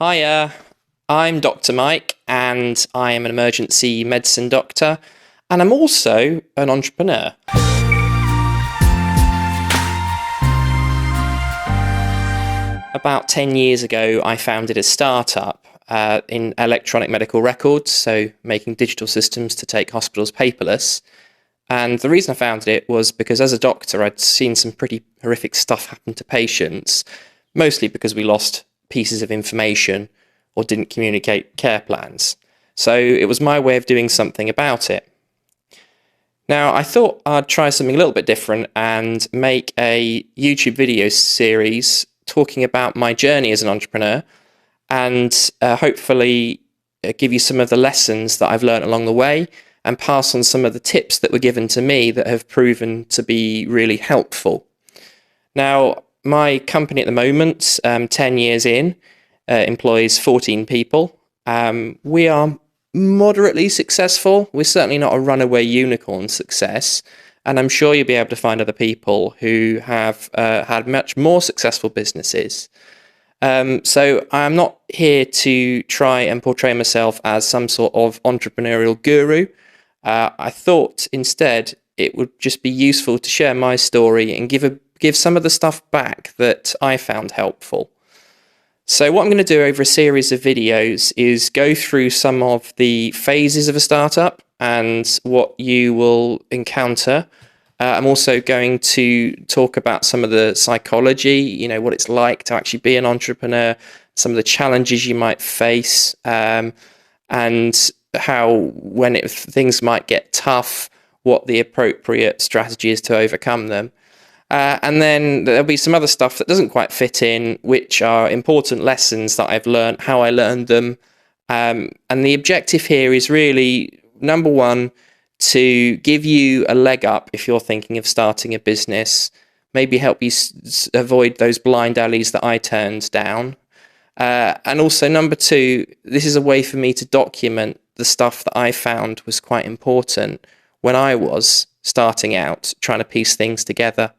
Hiya, I'm Dr. Mike and I am an emergency medicine doctor and I'm also an entrepreneur. About 10 years ago, I founded a startup in electronic medical records, so making digital systems to take hospitals paperless. And the reason I founded it was because as a doctor, I'd seen some pretty horrific stuff happen to patients, mostly because we lost pieces of information or didn't communicate care plans. So it was my way of doing something about it. Now, I thought I'd try something a little bit different and make a YouTube video series talking about my journey as an entrepreneur and hopefully give you some of the lessons that I've learned along the way and pass on some of the tips that were given to me that have proven to be really helpful. Now, my company at the moment, 10 years in, employs 14 people. We are moderately successful. We're certainly not a runaway unicorn success. And I'm sure you'll be able to find other people who have had much more successful businesses. So I'm not here to try and portray myself as some sort of entrepreneurial guru. I thought instead it would just be useful to share my story and give some of the stuff back that I found helpful. So what I'm going to do over a series of videos is go through some of the phases of a startup and what you will encounter. I'm also going to talk about some of the psychology, what it's like to actually be an entrepreneur, some of the challenges you might face, and how when things might get tough, what the appropriate strategy is to overcome them. And then there'll be some other stuff that doesn't quite fit in, which are important lessons that I've learned, how I learned them. And the objective here is really, number one, to give you a leg up if you're thinking of starting a business, maybe help you avoid those blind alleys that I turned down. And also, number two, this is a way for me to document the stuff that I found was quite important when I was starting out, trying to piece things together.